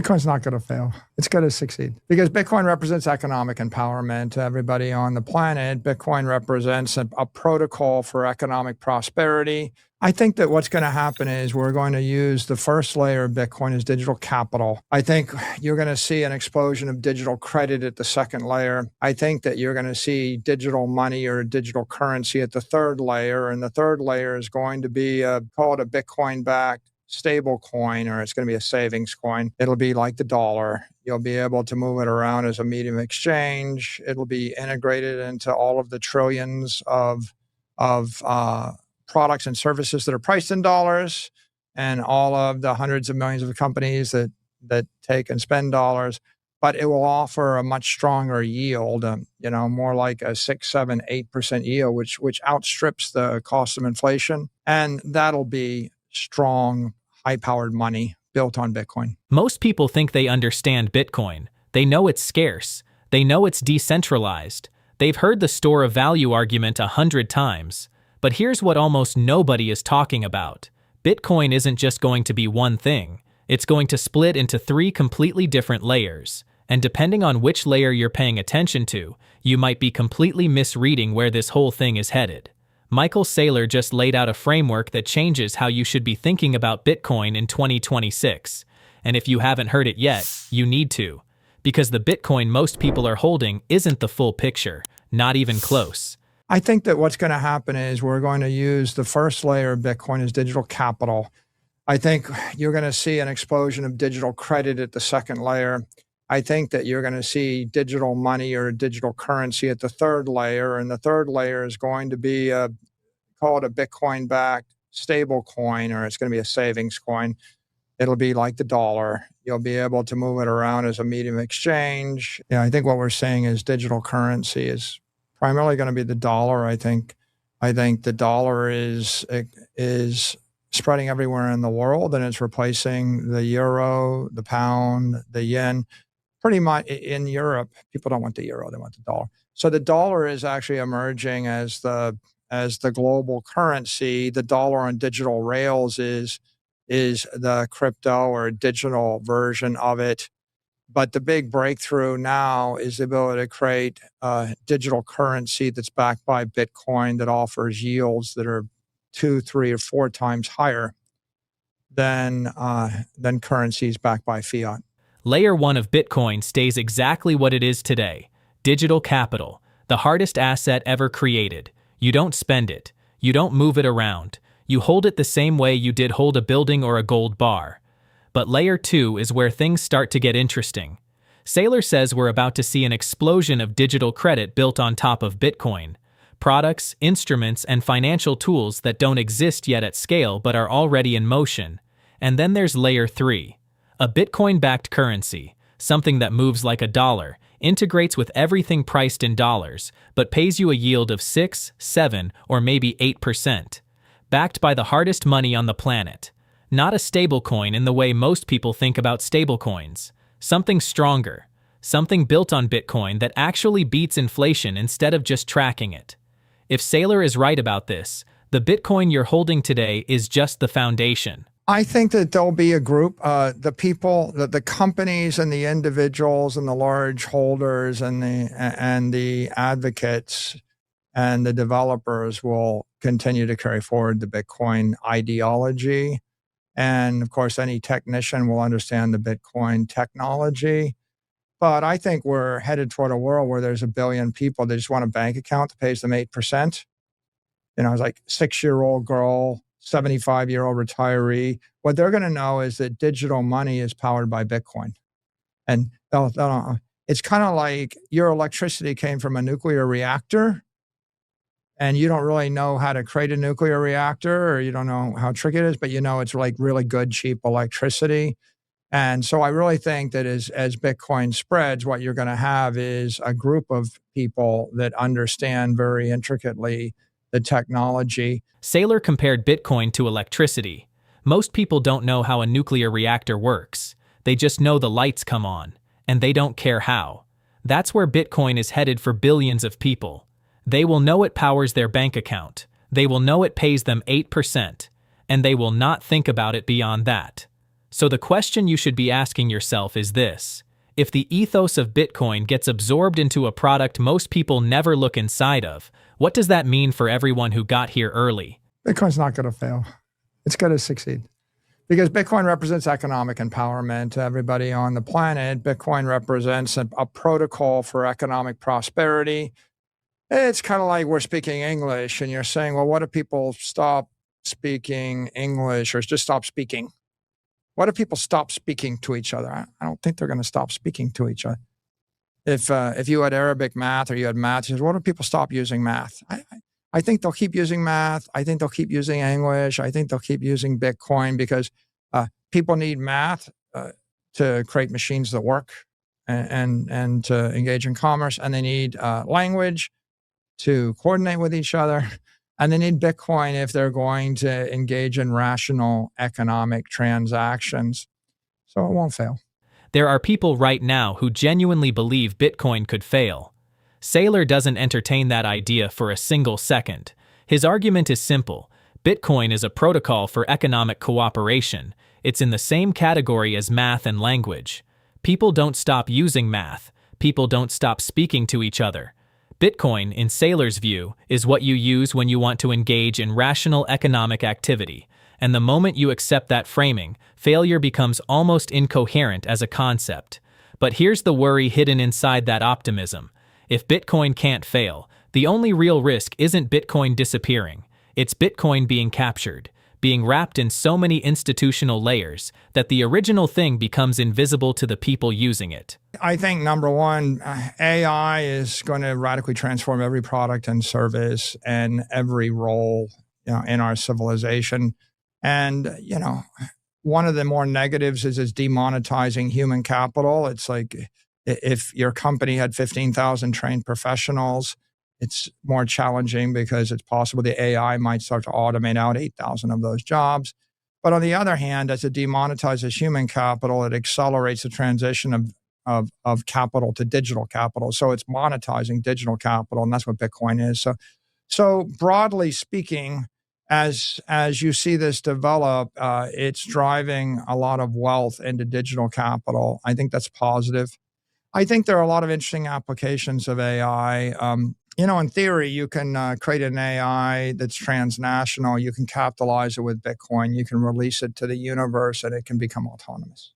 Bitcoin's not going to fail. It's going to succeed because Bitcoin represents economic empowerment to everybody on the planet. Bitcoin represents a protocol for economic prosperity. I think that what's going to happen is we're going to use the first layer of Bitcoin as digital capital. I think you're going to see an explosion of digital credit at the second layer. I think that you're going to see digital money or digital currency at the third layer. And the third layer is going to be called a Bitcoin-backed stable coin, or it's going to be a savings coin. It'll be like the dollar. You'll be able to move it around as a medium of exchange. It'll be integrated into all of the trillions of products and services that are priced in dollars, and all of the hundreds of millions of companies that take and spend dollars. But it will offer a much stronger yield, more like a 6, 7, 8% yield, which outstrips the cost of inflation. And that'll be strong, high-powered money built on Bitcoin. Most people think they understand Bitcoin. They know it's scarce. They know it's decentralized. They've heard the store of value argument 100 times. But here's what almost nobody is talking about. Bitcoin isn't just going to be one thing. It's going to split into 3 completely different layers. And depending on which layer you're paying attention to, you might be completely misreading where this whole thing is headed. Michael Saylor just laid out a framework that changes how you should be thinking about Bitcoin in 2026. And if you haven't heard it yet, you need to. Because the Bitcoin most people are holding isn't the full picture, not even close. I think that what's going to happen is we're going to use the first layer of Bitcoin as digital capital. I think you're going to see an explosion of digital credit at the second layer. I think that you're going to see digital money or digital currency at the third layer. And the third layer is going to be called a Bitcoin-backed stable coin, or it's going to be a savings coin. It'll be like the dollar. You'll be able to move it around as a medium of exchange. I think what we're saying is digital currency is primarily going to be the dollar. I think the dollar is spreading everywhere in the world, and it's replacing the euro, the pound, the yen. Pretty much in Europe, people don't want the euro, they want the dollar. So the dollar is actually emerging as the global currency. The dollar on digital rails is the crypto or digital version of it. But the big breakthrough now is the ability to create a digital currency that's backed by Bitcoin that offers yields that are 2, 3, or 4 times higher than currencies backed by fiat. Layer 1 of Bitcoin stays exactly what it is today. Digital capital, the hardest asset ever created. You don't spend it. You don't move it around. You hold it the same way you did hold a building or a gold bar. But layer 2 is where things start to get interesting. Saylor says we're about to see an explosion of digital credit built on top of Bitcoin. Products, instruments, and financial tools that don't exist yet at scale but are already in motion. And then there's layer 3. A Bitcoin-backed currency, something that moves like a dollar, integrates with everything priced in dollars, but pays you a yield of 6, 7, or maybe 8%. Backed by the hardest money on the planet. Not a stablecoin in the way most people think about stablecoins. Something stronger. Something built on Bitcoin that actually beats inflation instead of just tracking it. If Saylor is right about this, the Bitcoin you're holding today is just the foundation. I think that there'll be a group, the people, the companies and the individuals and the large holders and the advocates and the developers will continue to carry forward the Bitcoin ideology. And of course, any technician will understand the Bitcoin technology. But I think we're headed toward a world where there's 1 billion people that just want a bank account that pays them 8%. It's like 6-year-old girl, 75-year-old retiree. What they're going to know is that digital money is powered by Bitcoin. And it's kind of like your electricity came from a nuclear reactor, and you don't really know how to create a nuclear reactor, or you don't know how tricky it is, but it's like really good, cheap electricity. And so I really think that as Bitcoin spreads, what you're going to have is a group of people that understand very intricately the technology. Saylor compared Bitcoin to electricity. Most people don't know how a nuclear reactor works. They just know the lights come on, and they don't care how. That's where Bitcoin is headed for billions of people. They will know it powers their bank account. They will know it pays them 8%, and they will not think about it beyond that. So the question you should be asking yourself is this: if the ethos of Bitcoin gets absorbed into a product most people never look inside of, what does that mean for everyone who got here early? Bitcoin's not going to fail. It's going to succeed. Because Bitcoin represents economic empowerment to everybody on the planet. Bitcoin represents a protocol for economic prosperity. It's kind of like we're speaking English and you're saying, well, what if people stop speaking English or just stop speaking? What if people stop speaking to each other? I don't think they're going to stop speaking to each other. If you had Arabic math or you had math, you said, what if people stop using math? I think they'll keep using math. I think they'll keep using English. I think they'll keep using Bitcoin because people need math to create machines that work and to engage in commerce. And they need language to coordinate with each other. And they need Bitcoin if they're going to engage in rational economic transactions. So it won't fail. There are people right now who genuinely believe Bitcoin could fail. Saylor doesn't entertain that idea for a single second. His argument is simple. Bitcoin is a protocol for economic cooperation. It's in the same category as math and language. People don't stop using math. People don't stop speaking to each other. Bitcoin, in Saylor's view, is what you use when you want to engage in rational economic activity. And the moment you accept that framing, failure becomes almost incoherent as a concept. But here's the worry hidden inside that optimism. If Bitcoin can't fail, the only real risk isn't Bitcoin disappearing. It's Bitcoin being captured, being wrapped in so many institutional layers that the original thing becomes invisible to the people using it. I think, number one, AI is going to radically transform every product and service and every role, in our civilization. And, one of the more negatives is it's demonetizing human capital. It's like if your company had 15,000 trained professionals, it's more challenging because it's possible the AI might start to automate out 8,000 of those jobs. But on the other hand, as it demonetizes human capital, it accelerates the transition of capital to digital capital. So it's monetizing digital capital, and that's what Bitcoin is. So broadly speaking, as you see this develop, it's driving a lot of wealth into digital capital. I think that's positive. I think there are a lot of interesting applications of AI. In theory, you can create an AI that's transnational. You can capitalize it with Bitcoin. You can release it to the universe, and it can become autonomous.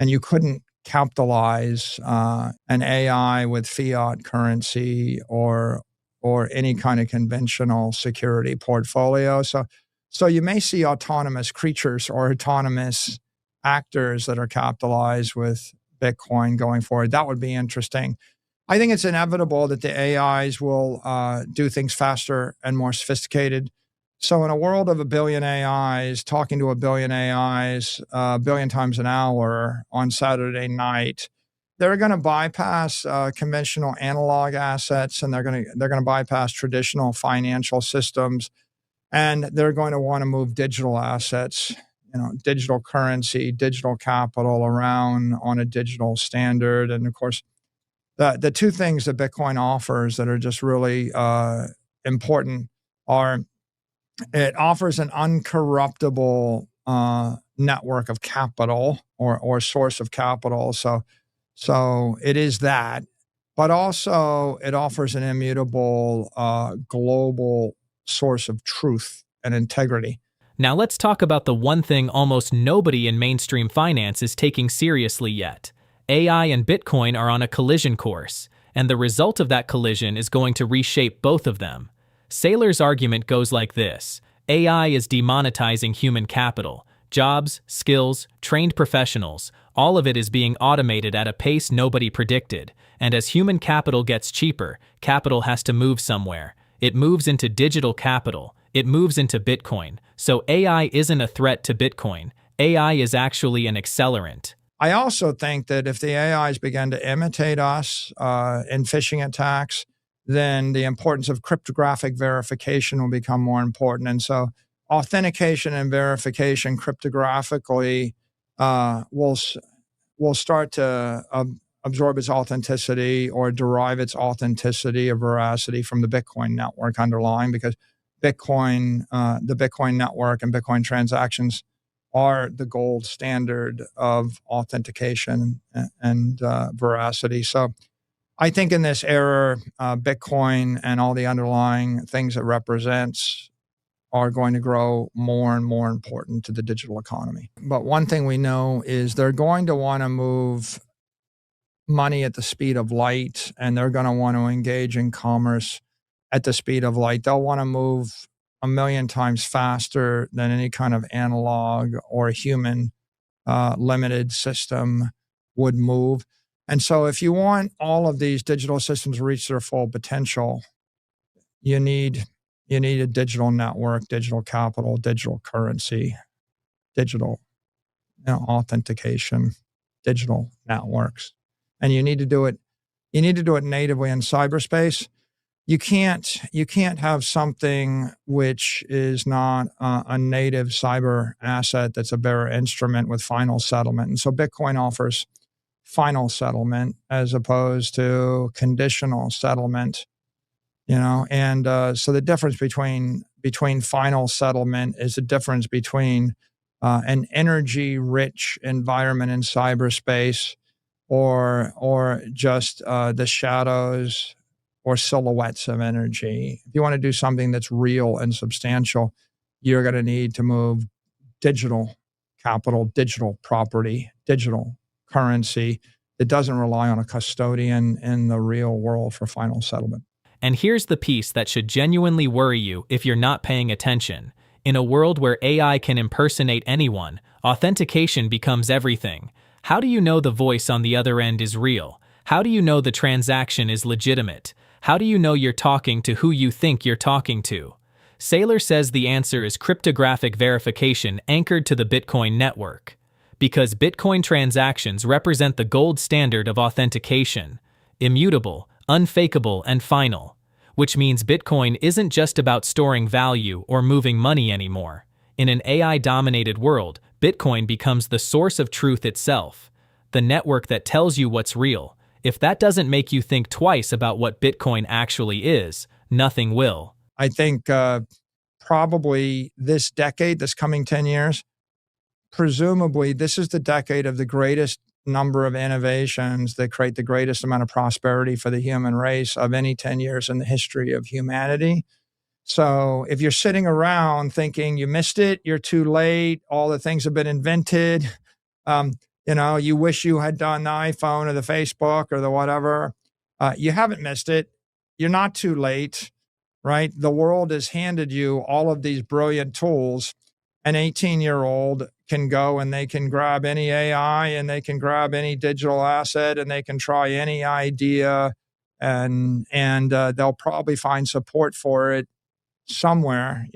And you couldn't capitalize an AI with fiat currency or any kind of conventional security portfolio. So you may see autonomous creatures or autonomous actors that are capitalized with Bitcoin going forward. That would be interesting. I think it's inevitable that the AIs will do things faster and more sophisticated. So in a world of a billion AIs, talking to a billion AIs a billion times an hour on Saturday night, they're going to bypass conventional analog assets, and they're going to bypass traditional financial systems, and they're going to want to move digital assets, digital currency, digital capital around on a digital standard. And of course, the two things that Bitcoin offers that are just really important are it offers an uncorruptible network of capital or source of capital. So it is that, but also it offers an immutable global source of truth and integrity. Now let's talk about the one thing almost nobody in mainstream finance is taking seriously yet. AI and Bitcoin are on a collision course, and the result of that collision is going to reshape both of them. Saylor's argument goes like this: AI is demonetizing human capital. Jobs, skills, trained professionals, all of it is being automated at a pace nobody predicted. And as human capital gets cheaper, capital has to move somewhere. It moves into digital capital. It moves into Bitcoin. So AI isn't a threat to Bitcoin. AI is actually an accelerant. I also think that if the AIs begin to imitate us in phishing attacks, then the importance of cryptographic verification will become more important. And so authentication and verification cryptographically will start to absorb its authenticity or derive its authenticity or veracity from the Bitcoin network underlying, because the Bitcoin network and Bitcoin transactions are the gold standard of authentication and veracity. So I think in this era, Bitcoin and all the underlying things it represents are going to grow more and more important to the digital economy. But one thing we know is they're going to want to move money at the speed of light, and they're going to want to engage in commerce at the speed of light. They'll want to move a million times faster than any kind of analog or human limited system would move. And so if you want all of these digital systems to reach their full potential, you need a digital network, digital capital, digital currency, digital authentication, digital networks. And you need to do it natively in cyberspace. You can't have something which is not a native cyber asset that's a bearer instrument with final settlement. And so Bitcoin offers final settlement as opposed to conditional settlement, and so the difference between final settlement is the difference between an energy-rich environment in cyberspace or just the shadows or silhouettes of energy. If you want to do something that's real and substantial, you're going to need to move digital capital, digital property, digital currency that doesn't rely on a custodian in the real world for final settlement. And here's the piece that should genuinely worry you if you're not paying attention. In a world where AI can impersonate anyone, authentication becomes everything. How do you know the voice on the other end is real? How do you know the transaction is legitimate? How do you know you're talking to who you think you're talking to? Saylor says the answer is cryptographic verification anchored to the Bitcoin network. Because Bitcoin transactions represent the gold standard of authentication. Immutable, unfakeable, and final. Which means Bitcoin isn't just about storing value or moving money anymore. In an AI-dominated world, Bitcoin becomes the source of truth itself. The network that tells you what's real. If that doesn't make you think twice about what Bitcoin actually is, nothing will. I think probably this decade, this coming 10 years, presumably this is the decade of the greatest number of innovations that create the greatest amount of prosperity for the human race of any 10 years in the history of humanity. So if you're sitting around thinking you missed it, you're too late, all the things have been invented, you wish you had done the iPhone or the Facebook or the whatever, you haven't missed it. You're not too late, right? The world has handed you all of these brilliant tools. An 18-year-old can go and they can grab any AI and they can grab any digital asset and they can try any idea and they'll probably find support for it somewhere.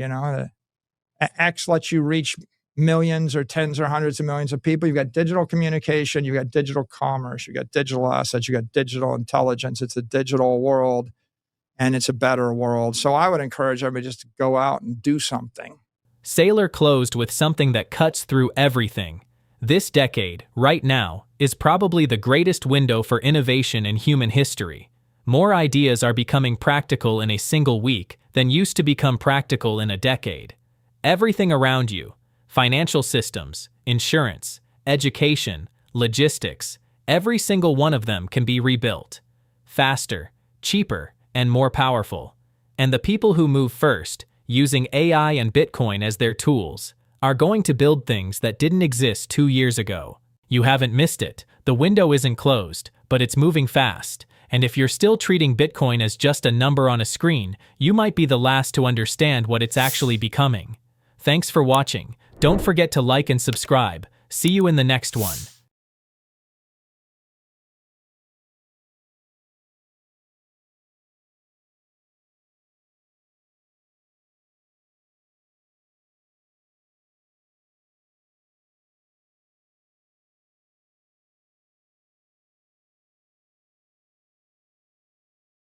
X lets you reach millions or tens or hundreds of millions of people. You've got digital communication, you've got digital commerce, you've got digital assets, you've got digital intelligence. It's a digital world and it's a better world. So I would encourage everybody just to go out and do something. Saylor closed with something that cuts through everything. This decade, right now, is probably the greatest window for innovation in human history. More ideas are becoming practical in a single week than used to become practical in a decade. Everything around you, financial systems, insurance, education, logistics, every single one of them can be rebuilt. Faster, cheaper, and more powerful. And the people who move first, using AI and Bitcoin as their tools, are going to build things that didn't exist 2 years ago. You haven't missed it. The window isn't closed, but it's moving fast. And if you're still treating Bitcoin as just a number on a screen, you might be the last to understand what it's actually becoming. Thanks for watching. Don't forget to like and subscribe. See you in the next one.